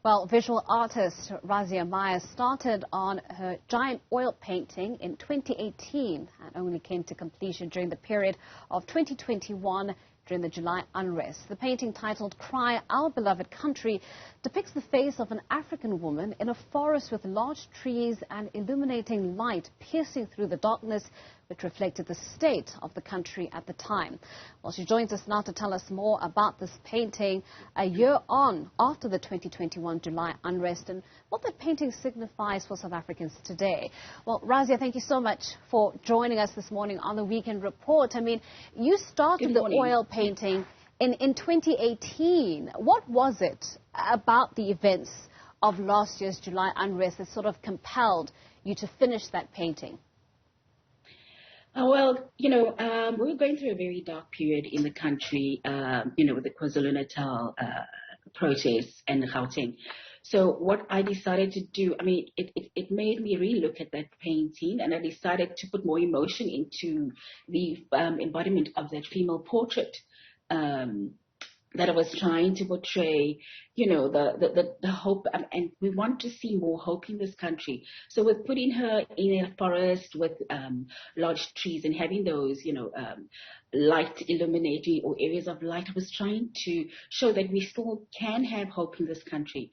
Well, visual artist Razia Myres started on her giant oil painting in 2018 and only came to completion during the period of 2021 during the July unrest. The painting, titled "Cry, Our Beloved Country," depicts the face of an African woman in a forest with large trees and illuminating light piercing through the darkness, which reflected the state of the country at the time. Well, she joins us now to tell us more about this painting a year on after the 2021 July unrest and what that painting signifies for South Africans today. Well, Razia, thank you so much for joining us this morning on the Weekend Report. I mean, you started the oil painting in 2018. What was it about the events of last year's July unrest that sort of compelled you to finish that painting? Well, we were going through a very dark period in the country, with the KwaZulu-Natal protests and the Gauteng. So what I decided to do, it made me relook at that painting, and I decided to put more emotion into the embodiment of that female portrait that I was trying to portray, the hope, and we want to see more hope in this country. So with putting her in a forest with large trees and having those, light illuminating or areas of light, I was trying to show that we still can have hope in this country.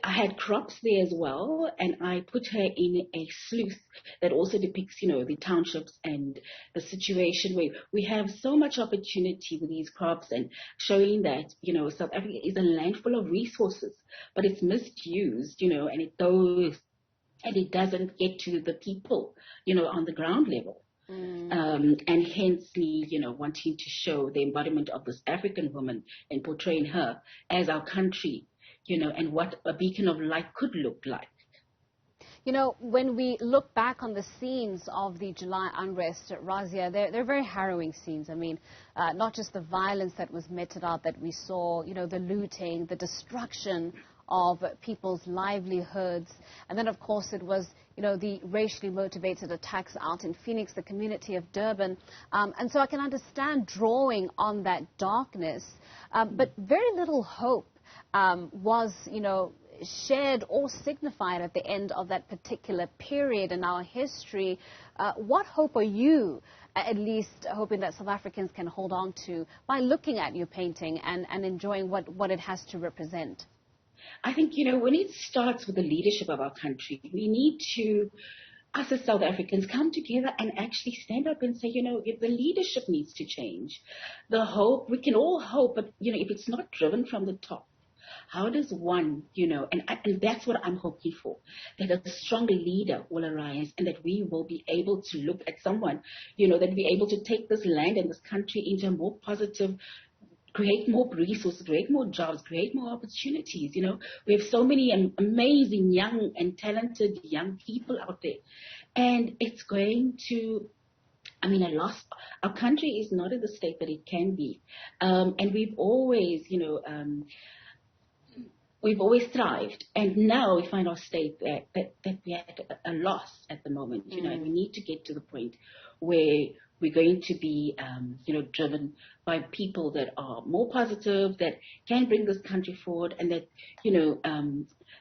I had crops there as well, and I put her in a sluice that also depicts, the townships and the situation where we have so much opportunity with these crops, and showing that, South Africa is a land full of resources, but it's misused, and it doesn't get to the people, on the ground level. And hence me, wanting to show the embodiment of this African woman and portraying her as our country, and what a beacon of light could look like. When we look back on the scenes of the July unrest, Razia, they're very harrowing scenes. I mean, not just the violence that was meted out that we saw, the looting, the destruction of people's livelihoods. And then, of course, it was, the racially motivated attacks out in Phoenix, the community of Durban. And so I can understand drawing on that darkness, but very little hope was, shared or signified at the end of that particular period in our history. What hope are you at least hoping that South Africans can hold on to by looking at your painting and enjoying what it has to represent? I think, when it starts with the leadership of our country, we need to, us as South Africans, come together and actually stand up and say, if the leadership needs to change, the hope, we can all hope, but, if it's not driven from the top, how does one, and that's what I'm hoping for, that a strong leader will arise and that we will be able to look at someone, that we're able to take this land and this country into a more positive, create more resources, create more jobs, create more opportunities. We have so many amazing young and talented young people out there. And it's going to, our country is not in the state that it can be. And we've always, we've always thrived, and now we find our state that we had a loss at the moment, and we need to get to the point where we're going to be, driven by people that are more positive, that can bring this country forward, and that,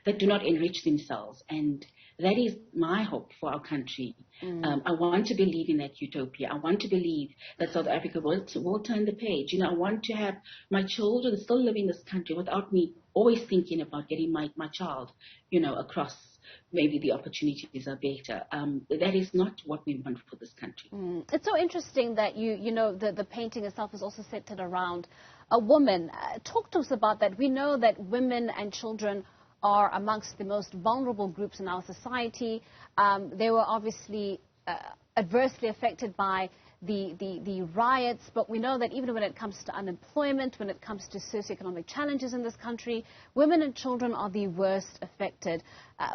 that do not enrich themselves. And that is my hope for our country. I want to believe in that utopia. I want to believe that South Africa will turn the page. I want to have my children still live in this country without me always thinking about getting my child, across. Maybe the opportunities are better. That is not what we want for this country. It's so interesting that the painting itself is also centered around a woman. Talk to us about that. We know that women and children are amongst the most vulnerable groups in our society. They were obviously adversely affected by the riots, but we know that even when it comes to unemployment, when it comes to socioeconomic challenges in this country, women and children are the worst affected.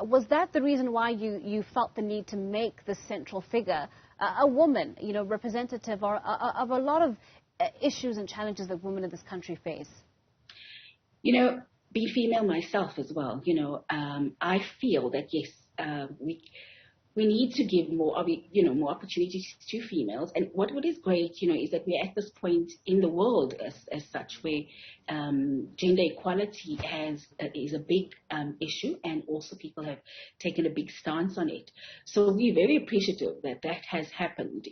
Was that the reason why you felt the need to make the central figure a woman, representative of a lot of issues and challenges that women in this country face? Being female myself as well, I feel that, yes, we need to give more, more opportunities to females. And what is great, is that we're at this point in the world as such, where gender equality is a big issue, and also people have taken a big stance on it. So we're very appreciative that that has happened,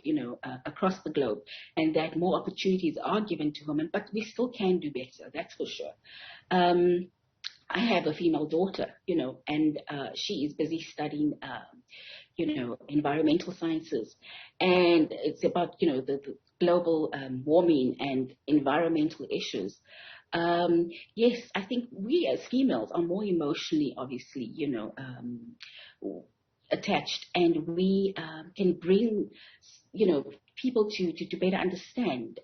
across the globe, and that more opportunities are given to women. But we still can do better, that's for sure. I have a female daughter, and she is busy studying, environmental sciences. And it's about, the global warming and environmental issues. Yes, I think we as females are more emotionally, obviously, attached, and we can bring, people to better understand.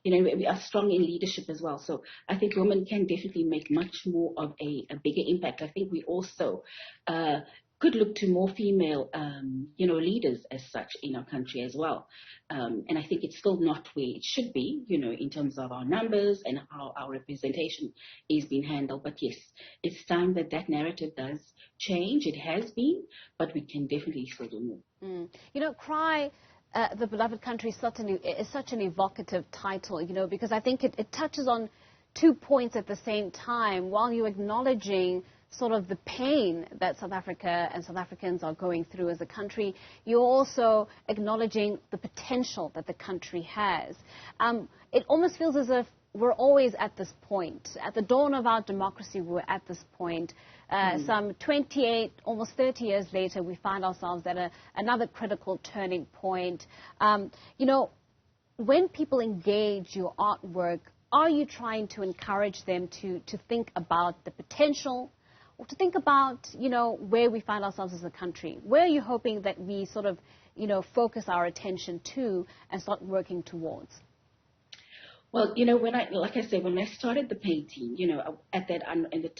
We are strong in leadership as well. So I think women can definitely make much more of a bigger impact. I think we also could look to more female, leaders as such in our country as well. And I think it's still not where it should be, in terms of our numbers and how our representation is being handled. But yes, it's time that narrative does change. It has been, but we can definitely still do more. Cry, the beloved country, is such an evocative title, because I think it touches on 2 points at the same time. While you're acknowledging sort of the pain that South Africa and South Africans are going through as a country, you're also acknowledging the potential that the country has. It almost feels as if we're always at this point. At the dawn of our democracy, we're at this point. Some 28, almost 30 years later, we find ourselves at another critical turning point. When people engage your artwork, are you trying to encourage them to think about the potential, or to think about, where we find ourselves as a country? Where are you hoping that we sort of, focus our attention to and start working towards? Well, when I started the painting, at that, and the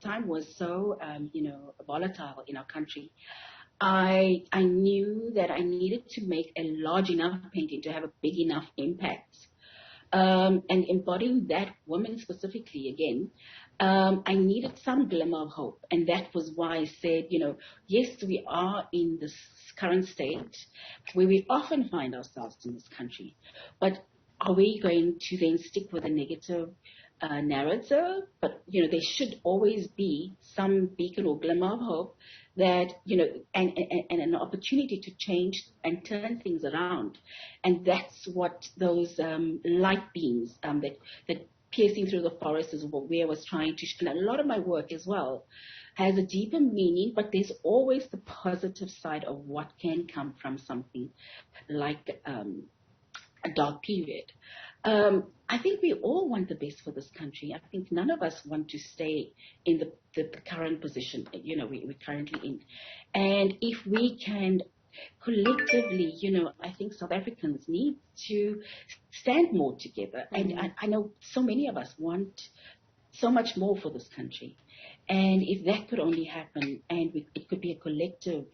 time was so, volatile in our country, I knew that I needed to make a large enough painting to have a big enough impact. And embodying that woman specifically again, I needed some glimmer of hope. And that was why I said, yes, we are in this current state where we often find ourselves in this country, but are we going to then stick with a negative narrative? But, there should always be some beacon or glimmer of hope that, and an opportunity to change and turn things around. And that's what those light beams that piercing through the forest is where I was trying to, and a lot of my work as well has a deeper meaning, but there's always the positive side of what can come from something like a dark period. I think we all want the best for this country. I think none of us want to stay in the current position, we're currently in. And if we can collectively, I think South Africans need to stand more together. Mm-hmm. And I know so many of us want so much more for this country. And if that could only happen, and it could be a collective,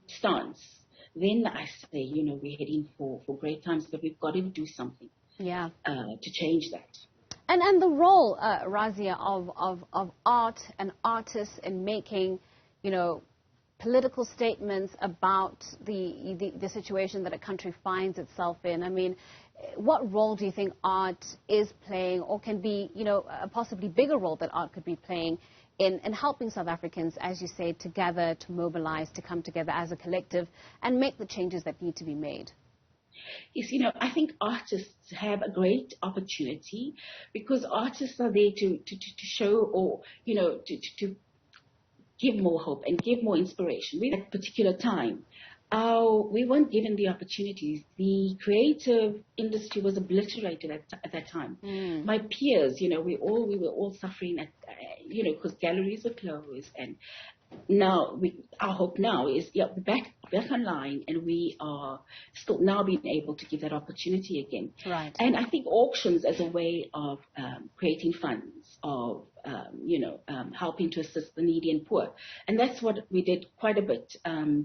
stance, then I say, we're heading for great times, but we've got to do something to change that. And the role, Razia, of art and artists in making, political statements about the situation that a country finds itself in. I mean, what role do you think art is playing, or can be, a possibly bigger role that art could be playing in helping South Africans, as you say, to gather, to mobilize, to come together as a collective and make the changes that need to be made? Yes, I think artists have a great opportunity, because artists are there to show, or, to give more hope and give more inspiration. At that particular time, we weren't given the opportunities. The creative industry was obliterated at that time. Mm. My peers, we were all suffering because galleries were closed. And now our hope now is back online, and we are still now being able to give that opportunity again. Right. And I think auctions as a way of creating funds, of helping to assist the needy and poor. And that's what we did quite a bit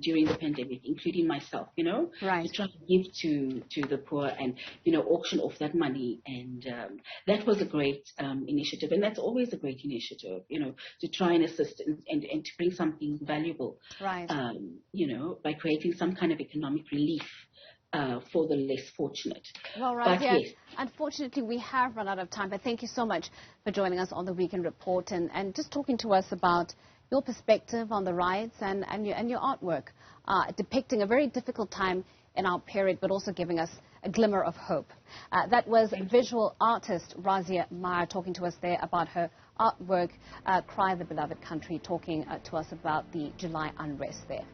during the pandemic, including myself, Right. to try to give to the poor and, auction off that money. And that was a great initiative. And that's always a great initiative, to try and assist and to bring something valuable, Right. By creating some kind of economic relief for the less fortunate. Well, But Razia, yes, unfortunately, we have run out of time, but thank you so much for joining us on the Weekend Report and just talking to us about your perspective on the riots and your artwork, depicting a very difficult time in our period, but also giving us a glimmer of hope. That was visual artist Razia Myres talking to us there about her artwork, Cry the Beloved Country, talking to us about the July unrest there.